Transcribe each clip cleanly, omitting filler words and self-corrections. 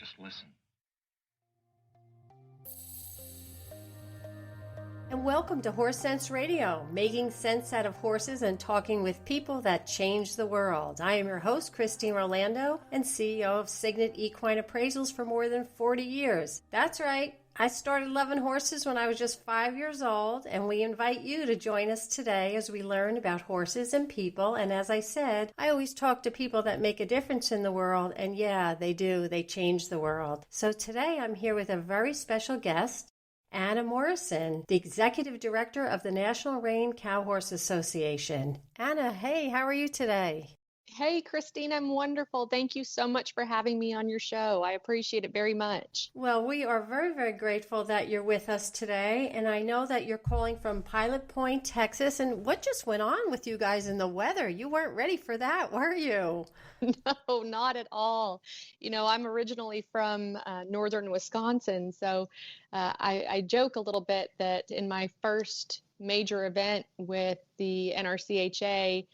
Just listen. And welcome to Horse Sense Radio, making sense out of horses and talking with people that change the world. I am your host, Christine Orlando, and CEO of Signet Equine Appraisals for more than 40 years. That's right. I started loving horses when I was just 5 years old, and we invite you to join us today as we learn about horses and people. And as I said, I always talk to people that make a difference in the world, and yeah, they do. They change the world. So today I'm here with a very special guest, Anna Morrison, the Executive Director of the National Reined Cow Horse Association. Anna, hey, how are you today? Hey, Christine, I'm wonderful. Thank you so much for having me on your show. I appreciate it very much. Well, we are very, very grateful that you're with us today. And I know that you're calling from Pilot Point, Texas. And what just went on with you guys in the weather? You weren't ready for that, were you? No, not at all. You know, I'm originally from northern Wisconsin. So I joke a little bit that in my first major event with the NRCHA,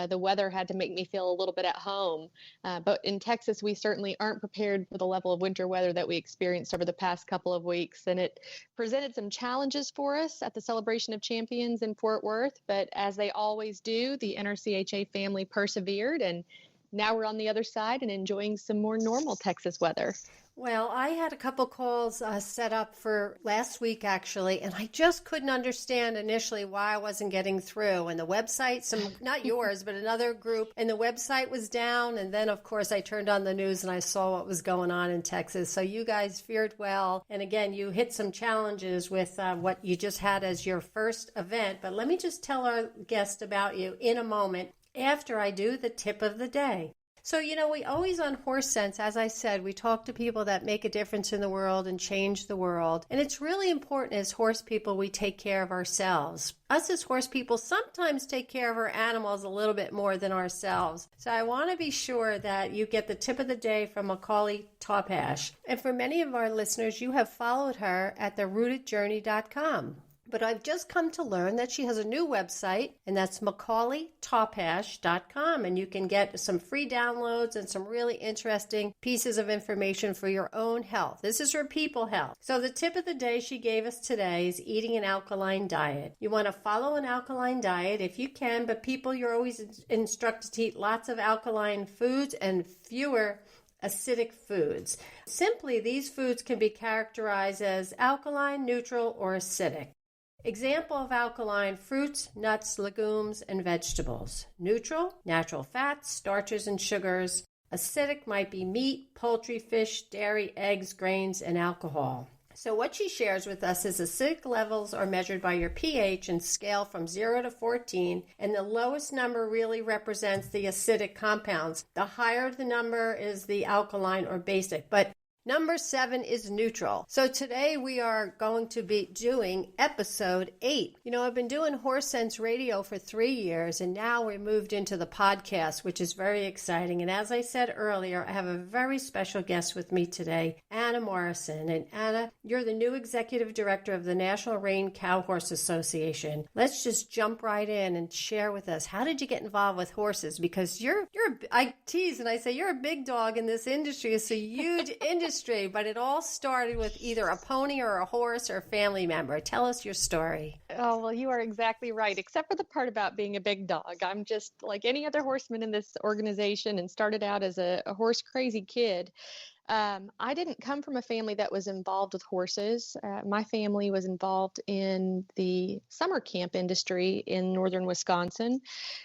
the weather had to make me feel a little bit at home. But in Texas, we certainly aren't prepared for the level of winter weather that we experienced over the past couple of weeks. And it presented some challenges for us at the Celebration of Champions in Fort Worth. But as they always do, the NRCHA family persevered, and now we're on the other side and enjoying some more normal Texas weather. Well, I had a couple calls set up for last week, actually, and I just couldn't understand initially why I wasn't getting through. And the website, not yours, but another group, and the website was down. And then, of course, I turned on the news and I saw what was going on in Texas. So you guys fared well. And again, you hit some challenges with what you just had as your first event. But let me just tell our guest about you in a moment after I do the tip of the day. So, you know, we always on Horse Sense, as I said, we talk to people that make a difference in the world and change the world. And it's really important as horse people, we take care of ourselves. Us as horse people sometimes take care of our animals a little bit more than ourselves. So I want to be sure that you get the tip of the day from Macaulay Topash. And for many of our listeners, you have followed her at therootedjourney.com. But I've just come to learn that she has a new website, and that's MacaulayTopash.com, and you can get some free downloads and some really interesting pieces of information for your own health. This is her people health. So the tip of the day she gave us today is eating an alkaline diet. You want to follow an alkaline diet if you can, but people, you're always instructed to eat lots of alkaline foods and fewer acidic foods. Simply, these foods can be characterized as alkaline, neutral, or acidic. Example of alkaline: fruits, nuts, legumes, and vegetables. Neutral, natural fats, starches, and sugars. Acidic might be meat, poultry, fish, dairy, eggs, grains, and alcohol. So what she shares with us is acidic levels are measured by your pH and scale from 0 to 14, and the lowest number really represents the acidic compounds. The higher the number is the alkaline or basic, but number 7 is neutral. So today we are going to be doing episode 8. You know, I've been doing Horse Sense Radio for 3 years, and now we moved into the podcast, which is very exciting. And as I said earlier, I have a very special guest with me today, Anna Morrison. And Anna, you're the new Executive Director of the National Reined Cow Horse Association. Let's just jump right in and share with us, how did you get involved with horses? Because I tease and I say you're a big dog in this industry. It's a huge industry. But it all started with either a pony or a horse or a family member. Tell us your story. Oh, well, you are exactly right, except for the part about being a big dog. I'm just like any other horseman in this organization and started out as a horse crazy kid. I didn't come from a family that was involved with horses. My family was involved in the summer camp industry in northern Wisconsin.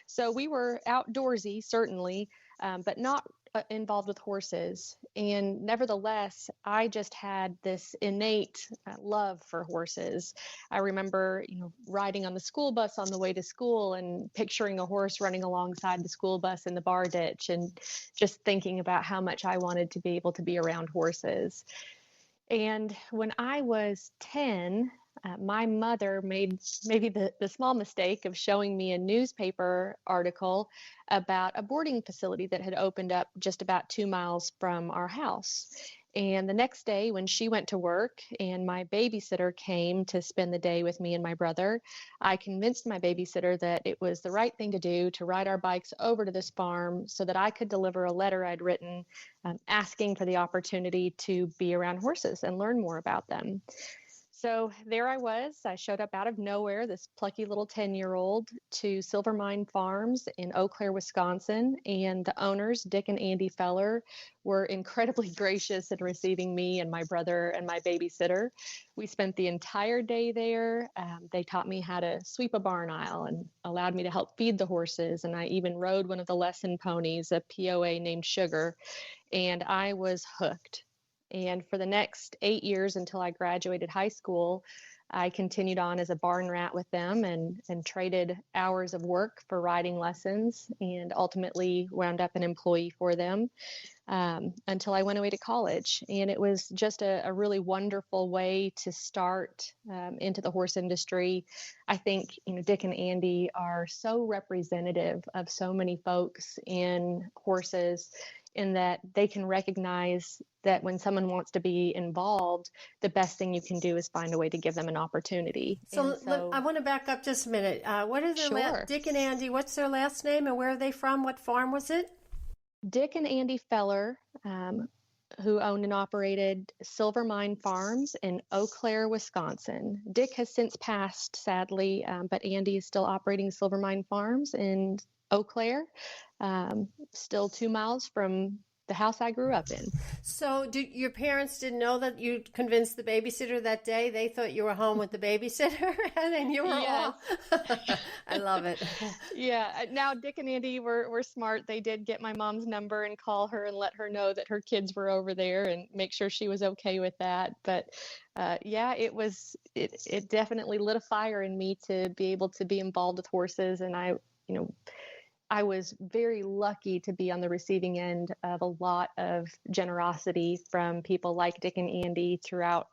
So we were outdoorsy, certainly, but not involved with horses. And nevertheless, I just had this innate love for horses. I remember, riding on the school bus on the way to school and picturing a horse running alongside the school bus in the bar ditch and just thinking about how much I wanted to be able to be around horses. And when I was 10, my mother made maybe the small mistake of showing me a newspaper article about a boarding facility that had opened up just about 2 miles from our house. And the next day, when she went to work and my babysitter came to spend the day with me and my brother, I convinced my babysitter that it was the right thing to do to ride our bikes over to this farm so that I could deliver a letter I'd written asking for the opportunity to be around horses and learn more about them. So there I was. I showed up out of nowhere, this plucky little 10-year-old, to Silver Mine Farms in Eau Claire, Wisconsin. And the owners, Dick and Andy Feller, were incredibly gracious in receiving me and my brother and my babysitter. We spent the entire day there. They taught me how to sweep a barn aisle and allowed me to help feed the horses. And I even rode one of the lesson ponies, a POA named Sugar, and I was hooked. And for the next 8 years until I graduated high school, I continued on as a barn rat with them and traded hours of work for riding lessons, and ultimately wound up an employee for them until I went away to college. And it was just a really wonderful way to start into the horse industry. I think, Dick and Andy are so representative of so many folks in horses, in that they can recognize that when someone wants to be involved, the best thing you can do is find a way to give them an opportunity. So I want to back up just a minute. What are their Sure. Dick and Andy, what's their last name and where are they from? What farm was it? Dick and Andy Feller, who owned and operated Silver Mine Farms in Eau Claire, Wisconsin. Dick has since passed, sadly, but Andy is still operating Silver Mine Farms in Eau Claire, still 2 miles from the house I grew up in. So your parents didn't know that you convinced the babysitter that day? They thought you were home with the babysitter and then you were Yes. off. I love it. Yeah. Now, Dick and Andy were smart. They did get my mom's number and call her and let her know that her kids were over there and make sure she was okay with that. But yeah, it definitely lit a fire in me to be able to be involved with horses. And I was very lucky to be on the receiving end of a lot of generosity from people like Dick and Andy throughout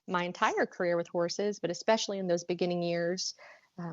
my entire career with horses, but especially in those beginning years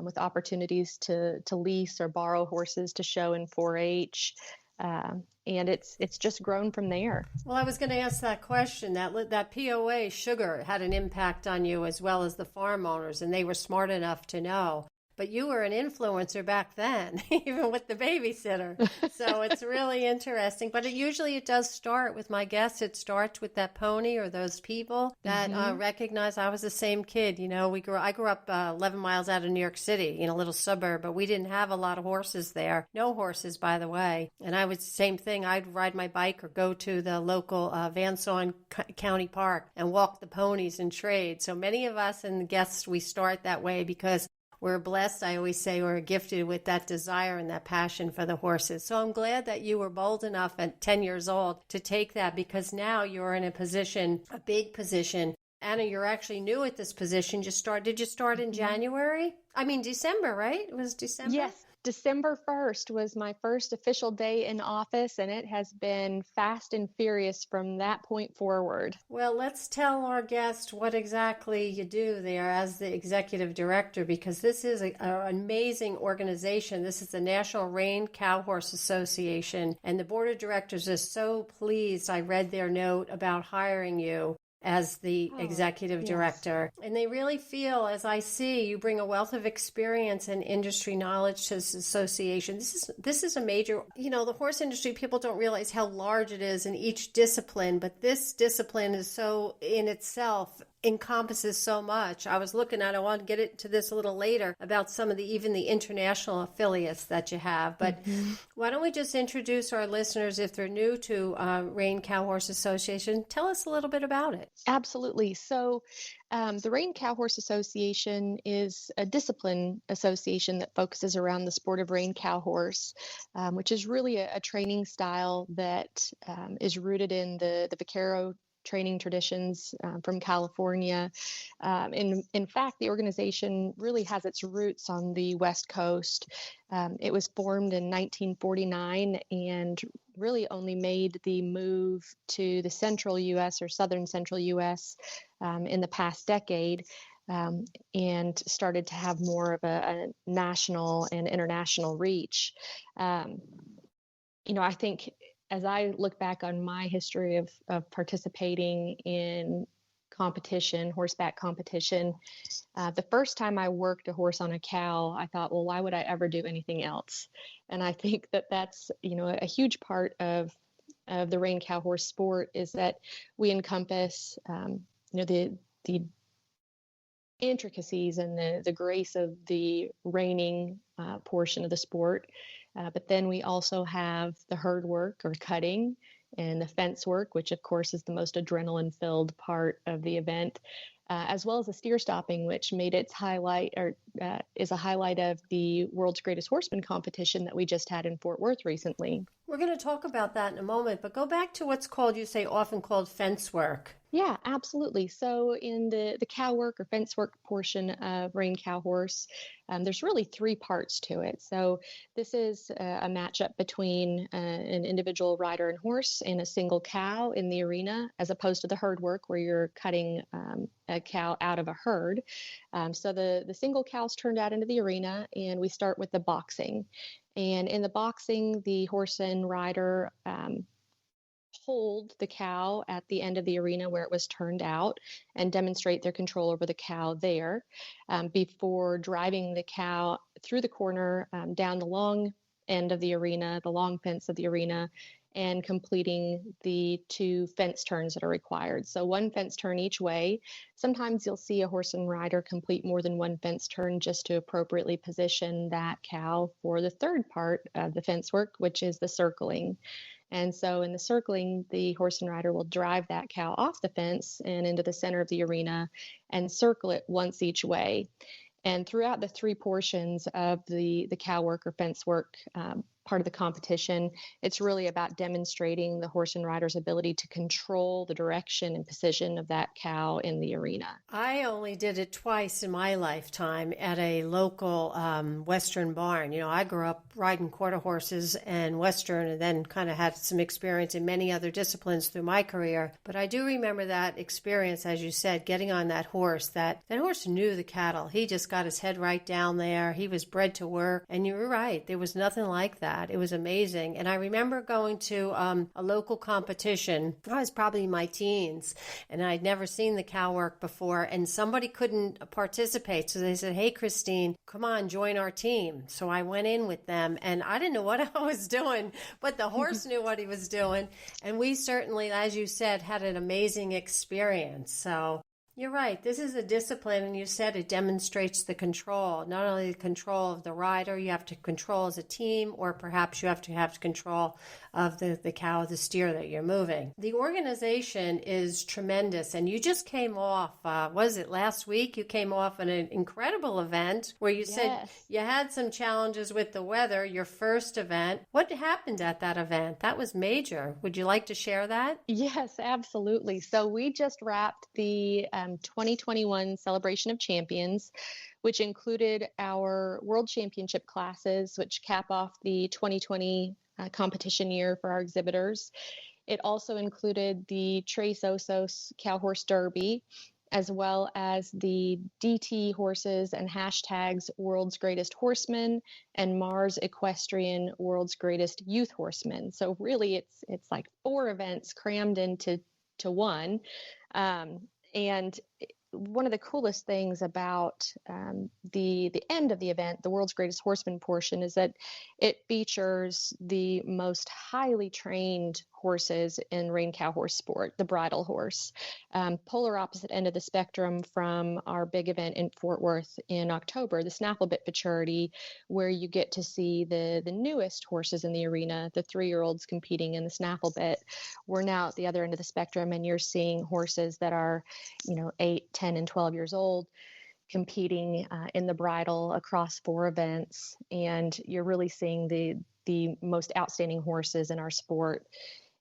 with opportunities to lease or borrow horses to show in 4-H. And it's just grown from there. Well, I was going to ask that question. That POA Sugar had an impact on you as well as the farm owners, and they were smart enough to know. But you were an influencer back then, even with the babysitter. So it's really interesting. But it does start with my guests. It starts with that pony or those people that recognize I was the same kid. I grew up 11 miles out of New York City in a little suburb, but we didn't have a lot of horses there. No horses, by the way. And I was same thing. I'd ride my bike or go to the local Van Saun County Park and walk the ponies and trade. So many of us and the guests, we start that way because we're blessed, I always say, we're gifted with that desire and that passion for the horses. So I'm glad that you were bold enough at 10 years old to take that, because now you're in a big position. Anna, you're actually new at this position. Did you start in January? December, right? It was December? Yes. December 1st was my first official day in office, and it has been fast and furious from that point forward. Well, let's tell our guest what exactly you do there as the executive director, because this is an amazing organization. This is the National Reined Cow Horse Association, and the board of directors is so pleased. I read their note about hiring you as the executive director. And they really feel, as I see, you bring a wealth of experience and industry knowledge to this association. This is a major, the horse industry, people don't realize how large it is in each discipline, but this discipline is so in itself encompasses so much. I was looking at, I want to get into this a little later about some of even the international affiliates that you have. But why don't we just introduce our listeners, if they're new to Reined Cow Horse Association, tell us a little bit about it. Absolutely. So the Reined Cow Horse Association is a discipline association that focuses around the sport of reined cow horse, which is really a training style that is rooted in the vaquero training traditions from California. In fact, the organization really has its roots on the West Coast. It was formed in 1949 and really only made the move to the central U.S. or southern central U.S. In the past decade. and started to have more of a national and international reach. I think as I look back on my history of participating in competition, horseback competition, the first time I worked a horse on a cow, I thought, well, why would I ever do anything else? And I think that that's, a huge part of the rein cow horse sport is that we encompass, the intricacies and the grace of the reining portion of the sport. But then we also have the herd work or cutting and the fence work, which of course is the most adrenaline filled part of the event, as well as the steer stopping, which made its highlight or is a highlight of the World's Greatest Horseman competition that we just had in Fort Worth recently. We're going to talk about that in a moment, but go back to what's called, you say, often called fence work. Yeah, absolutely. So in the cow work or fence work portion of rein cow horse, there's really three parts to it. So this is a matchup between an individual rider and horse and a single cow in the arena, as opposed to the herd work where you're cutting a cow out of a herd. So the single cow's turned out into the arena, and we start with the boxing. And in the boxing, the horse and rider hold the cow at the end of the arena where it was turned out and demonstrate their control over the cow there before driving the cow through the corner down the long end of the arena, the long fence of the arena, and completing the 2 fence turns that are required. So 1 fence turn each way. Sometimes you'll see a horse and rider complete more than 1 fence turn just to appropriately position that cow for the third part of the fence work, which is the circling. And so in the circling, the horse and rider will drive that cow off the fence and into the center of the arena and circle it once each way. And throughout the 3 portions of the cow work or fence work part of the competition, it's really about demonstrating the horse and rider's ability to control the direction and position of that cow in the arena. I only did it twice in my lifetime at a local Western barn. I grew up riding quarter horses and Western, and then kind of had some experience in many other disciplines through my career. But I do remember that experience, as you said, getting on that horse. That horse knew the cattle. He just got his head right down there. He was bred to work. And you were right. There was nothing like that. It was amazing. And I remember going to a local competition. I was probably in my teens, and I'd never seen the cow work before, and somebody couldn't participate. So they said, hey, Christine, come on, join our team. So I went in with them, and I didn't know what I was doing, but the horse knew what he was doing. And we certainly, as you said, had an amazing experience. So you're right. This is a discipline, and you said it demonstrates the control, not only the control of the rider, you have to control as a team, or perhaps you have to have control of the cow, the steer that you're moving. The organization is tremendous, and you just came off, was it last week? You came off an incredible event where you said you had some challenges with the weather, your first event. What happened at that event? That was major. Would you like to share that? Yes, absolutely. So we just wrapped the 2021 Celebration of Champions, which included our World Championship classes, which cap off the 2020 competition year for our exhibitors. It also included the Tres Osos Cow Horse Derby, as well as the DT horses and hashtags World's Greatest Horseman and Mars Equestrian World's Greatest Youth Horseman. So really it's like 4 events crammed into one. And one of the coolest things about the end of the event, the World's Greatest Horseman portion, is that it features the most highly trained horses in rein cow horse sport, the bridle horse. Polar opposite end of the spectrum from our big event in Fort Worth in October, the snaffle bit futurity, where you get to see the newest horses in the arena, the 3-year-olds competing in the snaffle bit. We're now at the other end of the spectrum, and you're seeing horses that are, 8, 10, and 12 years old competing in the bridle across 4 events. And you're really seeing the most outstanding horses in our sport.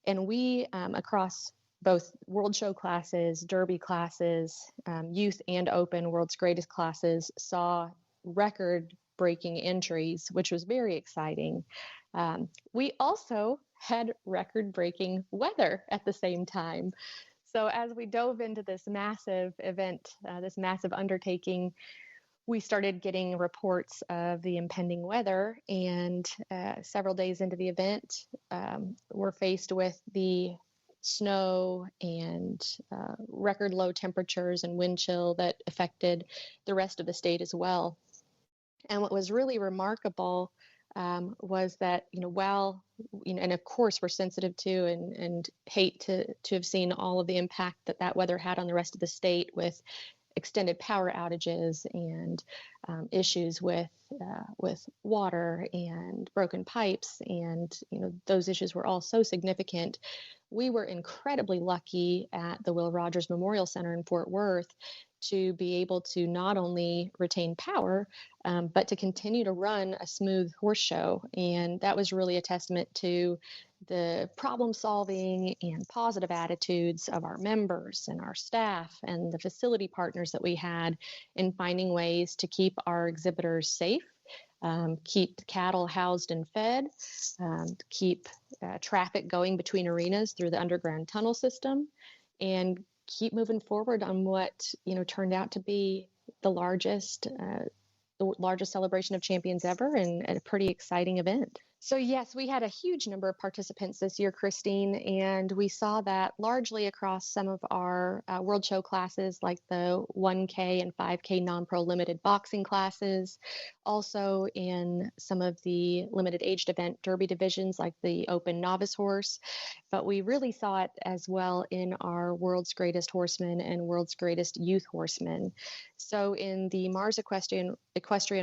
And we, across both World Show classes, Derby classes, youth and open World's Greatest classes, saw record-breaking entries, which was very exciting. We also had record-breaking weather at the same time. So as we dove into this massive event, this massive undertaking, we started getting reports of the impending weather, and several days into the event, we're faced with the snow and record low temperatures and wind chill that affected the rest of the state as well. And what was really remarkable was that, while, and of course we're sensitive to and hate to have seen all of the impact that weather had on the rest of the state with extended power outages and issues with water and broken pipes, and those issues were all so significant. We were incredibly lucky at the Will Rogers Memorial Center in Fort Worth to be able to not only retain power, but to continue to run a smooth horse show. And that was really a testament to the problem solving and positive attitudes of our members and our staff and the facility partners that we had in finding ways to keep our exhibitors safe, keep cattle housed and fed, keep traffic going between arenas through the underground tunnel system, and keep moving forward on what turned out to be the largest celebration of champions ever, and a pretty exciting event. So yes, we had a huge number of participants this year, Christine, and we saw that largely across some of our World Show classes, like the 1K and 5K non-pro limited boxing classes, also in some of the limited aged event derby divisions, like the Open Novice Horse. But we really saw it as well in our World's Greatest Horseman and World's Greatest Youth Horseman. So in the Mars Equestrian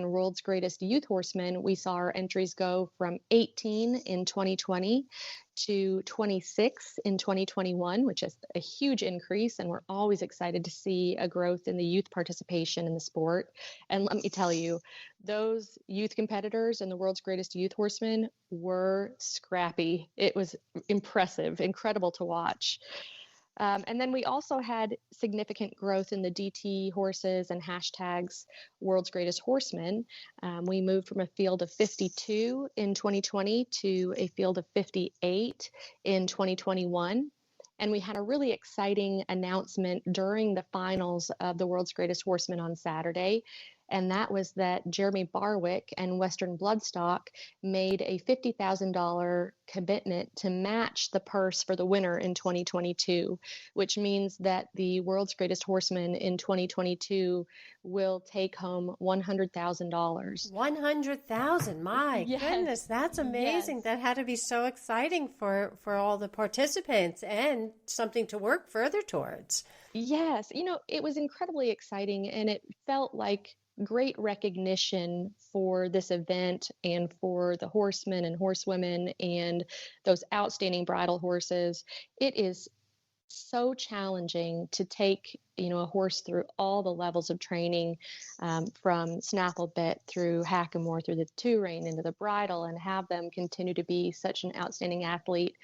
World's Greatest Youth Horseman, we saw our entries go from 18 in 2020 to 26 in 2021, which is a huge increase. And we're always excited to see a growth in the youth participation in the sport. And let me tell you, those youth competitors in the World's Greatest Youth Horseman were scrappy. It was impressive, incredible to watch. And then we also had significant growth in the DT horses and hashtags World's Greatest Horseman. We moved from a field of 52 in 2020 to a field of 58 in 2021. And we had a really exciting announcement during the finals of the World's Greatest Horseman on Saturday. And that was that Jeremy Barwick and Western Bloodstock made a $50,000 commitment to match the purse for the winner in 2022, which means that the World's Greatest Horseman in 2022 will take home $100,000. $100,000, my goodness, that's amazing. Yes. That had to be so exciting for all the participants and something to work further towards. Yes, it was incredibly exciting, and it felt like great recognition for this event and for the horsemen and horsewomen and those outstanding bridle horses. It is so challenging to take a horse through all the levels of training, from snaffle bit through hackamore through the two rein into the bridle, and have them continue to be such an outstanding athlete.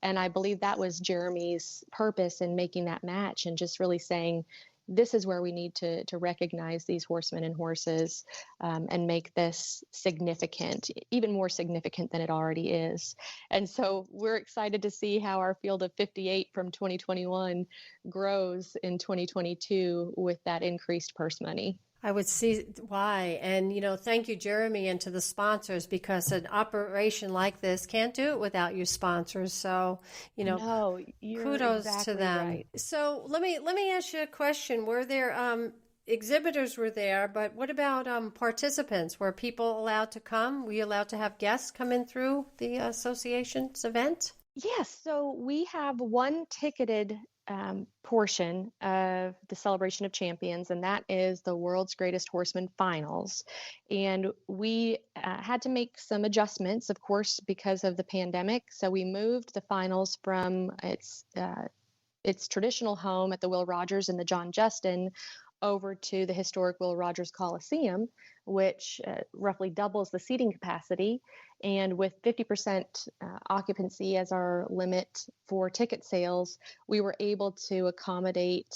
And I believe that was Jeremy's purpose in making that match, and just really saying, this is where we need to recognize these horsemen and horses, and make this significant, even more significant than it already is. And so we're excited to see how our field of 58 from 2021 grows in 2022 with that increased purse money. I would see why. And, thank you, Jeremy, and to the sponsors, because an operation like this can't do it without your sponsors. So, no, kudos exactly to them. Right. So let me ask you a question. Were there exhibitors were there, but what about participants? Were people allowed to come? Were you allowed to have guests come in through the association's event? Yes. So we have one ticketed portion of the Celebration of Champions, and that is the World's Greatest Horseman Finals. And we had to make some adjustments, of course, because of the pandemic. So we moved the finals from its traditional home at the Will Rogers and the John Justin over to the historic Will Rogers Coliseum, which roughly doubles the seating capacity. And with 50% occupancy as our limit for ticket sales, we were able to accommodate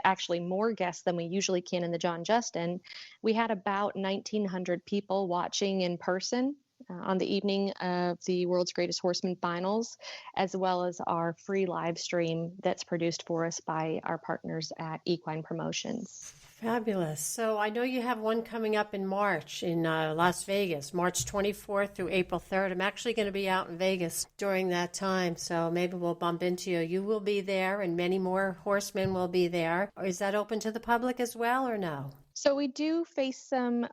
actually more guests than we usually can in the John Justin. We had about 1,900 people watching in person on the evening of the World's Greatest Horseman finals, as well as our free live stream that's produced for us by our partners at Equine Promotions. Fabulous. So I know you have one coming up in March in Las Vegas, March 24th through April 3rd. I'm actually going to be out in Vegas during that time, so maybe we'll bump into you. You will be there, and many more horsemen will be there. Is that open to the public as well, or no? So we do face some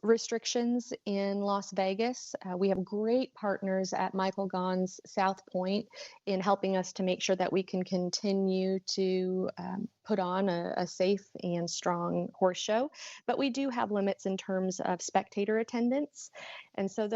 restrictions in Las Vegas. We have great partners at Michael Gaughan's South Point in helping us to make sure that we can continue to put on a safe and strong horse show. But we do have limits in terms of spectator attendance. And so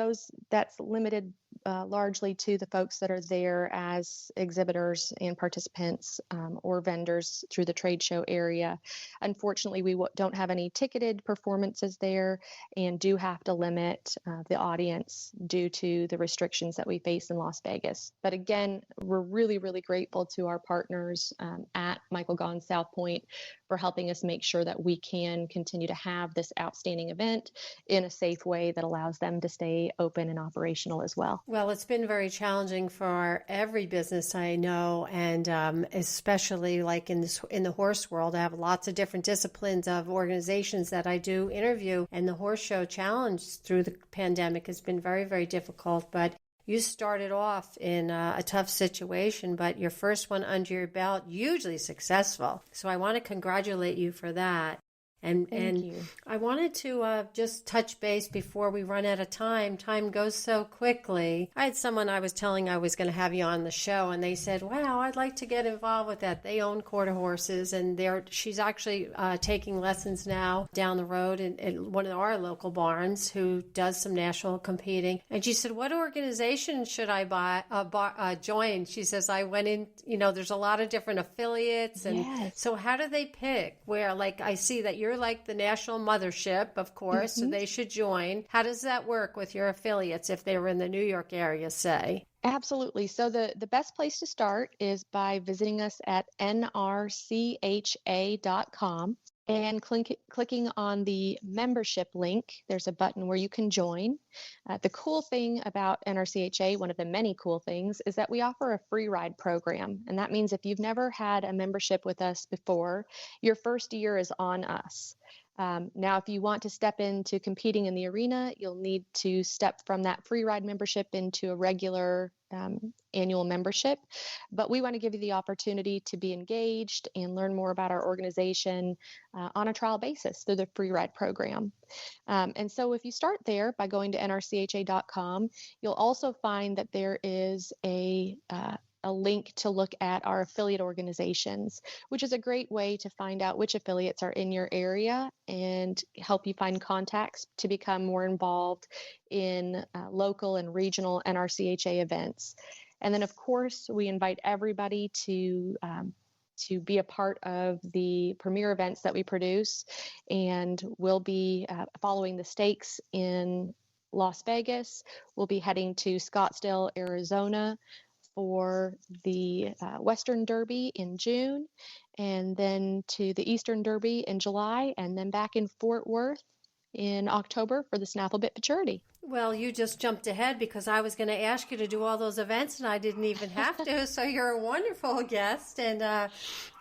that's limited largely to the folks that are there as exhibitors and participants or vendors through the trade show area. Unfortunately, we don't have any ticketed performances there and do have to limit the audience due to the restrictions that we face in Las Vegas. But again, we're really, really grateful to our partners at Michael Gaughan's South Point for helping us make sure that we can continue to have this outstanding event in a safe way that allows them to stay open and operational as well. Well, it's been very challenging for every business I know, and especially like in the horse world. I have lots of different disciplines of organizations that I do interview, and the horse show challenge through the pandemic has been very, very difficult. But you started off in a tough situation, but your first one under your belt, hugely successful. So I want to congratulate you for that. Thank you. I wanted to just touch base before we run out of time. Time goes so quickly. I had someone I was telling I was going to have you on the show, and they said, wow, I'd like to get involved with that. They own quarter horses, and she's actually taking lessons now down the road in one of our local barns who does some national competing. And she said, what organization should I join? She says, I went in, there's a lot of different affiliates. And yes. So how do they pick? Where, like, I see that you're like the national mothership, of course, so they should join. How does that work with your affiliates if they were in the New York area, say? Absolutely. So the best place to start is by visiting us at NRCHA.com and clicking on the membership link. There's a button where you can join. The cool thing about NRCHA, one of the many cool things, is that we offer a free ride program. And that means if you've never had a membership with us before, your first year is on us. Now, if you want to step into competing in the arena, you'll need to step from that free ride membership into a regular annual membership. But we want to give you the opportunity to be engaged and learn more about our organization on a trial basis through the free ride program. And so if you start there by going to nrcha.com, you'll also find that there is a link to look at our affiliate organizations, which is a great way to find out which affiliates are in your area and help you find contacts to become more involved in local and regional NRCHA events. And then, of course, we invite everybody to be a part of the premier events that we produce, and we'll be following the stakes in Las Vegas. We'll be heading to Scottsdale, Arizona, for the Western Derby in June, and then to the Eastern Derby in July, and then back in Fort Worth in October for the Snaffle Bit Futurity. Well, you just jumped ahead because I was going to ask you to do all those events and I didn't even have to. So you're a wonderful guest. And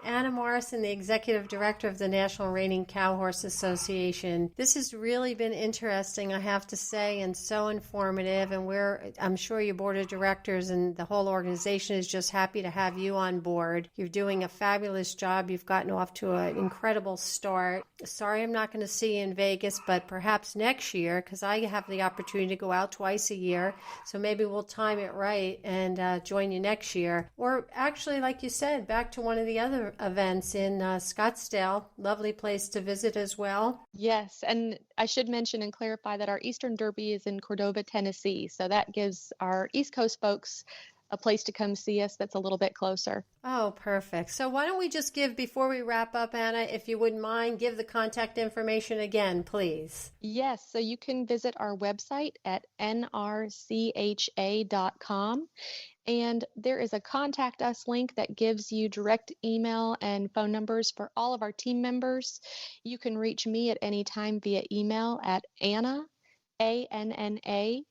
Anna Morrison, the Executive Director of the National Reining Cow Horse Association. This has really been interesting, I have to say, and so informative. And I'm sure your board of directors and the whole organization is just happy to have you on board. You're doing a fabulous job. You've gotten off to an incredible start. Sorry I'm not going to see you in Vegas, but perhaps next year, because I have the opportunity to go out twice a year. So maybe we'll time it right and join you next year. Or actually, like you said, back to one of the other events in Scottsdale. Lovely place to visit as well. Yes, and I should mention and clarify that our Eastern Derby is in Cordova, Tennessee. So that gives our East Coast folks a place to come see us that's a little bit closer. Oh, perfect. So why don't we just give, before we wrap up, Anna, if you wouldn't mind, give the contact information again, please. Yes, so you can visit our website at nrcha.com. And there is a contact us link that gives you direct email and phone numbers for all of our team members. You can reach me at any time via email at Anna, ANNA,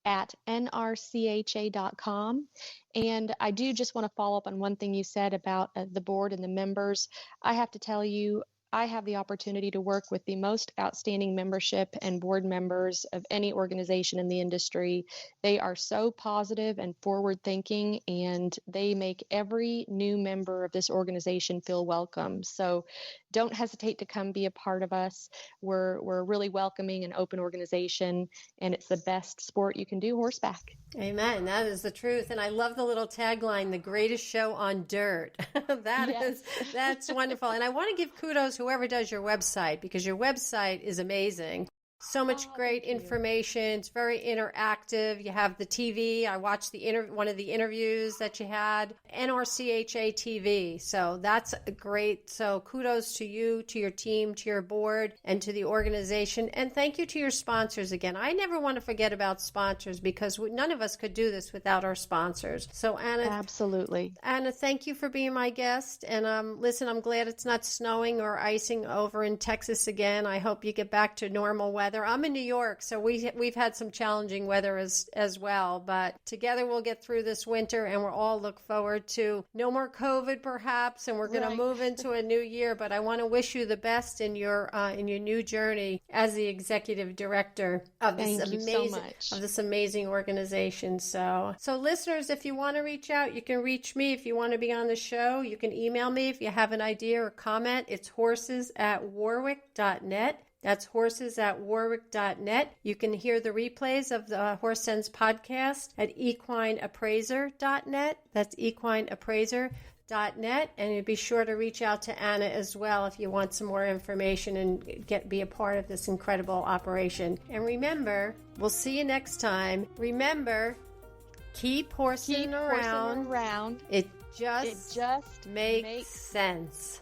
at NRCHA.com. And I do just want to follow up on one thing you said about the board and the members. I have to tell you, I have the opportunity to work with the most outstanding membership and board members of any organization in the industry. They are so positive and forward thinking, and they make every new member of this organization feel welcome. So don't hesitate to come be a part of us. We're a really welcoming and open organization, and it's the best sport you can do, horseback. Amen. That is the truth. And I love the little tagline, the greatest show on dirt. That's wonderful. And I want to give kudos whoever does your website, because your website is amazing. So much great information. It's very interactive. You have the TV. I watched one of the interviews that you had, NRCHA TV. So that's great. So kudos to you, to your team, to your board, and to the organization. And thank you to your sponsors again. I never want to forget about sponsors, because none of us could do this without our sponsors. So Anna, absolutely. Anna, thank you for being my guest. And listen, I'm glad it's not snowing or icing over in Texas again. I hope you get back to normal weather. I'm in New York, so we've had some challenging weather as well, but together we'll get through this winter, and we'll all look forward to no more COVID perhaps, and we're going to move into a new year. But I want to wish you the best in your new journey as the executive director of this amazing organization. So listeners, if you want to reach out, you can reach me. If you want to be on the show, you can email me if you have an idea or comment. It's horses@warwick.net. That's horses@warwick.net. You can hear the replays of the Horse Sense podcast at equineappraiser.net. That's equineappraiser.net. And be sure to reach out to Anna as well if you want some more information and be a part of this incredible operation. And remember, we'll see you next time. Remember, keep horsing around. It just makes sense.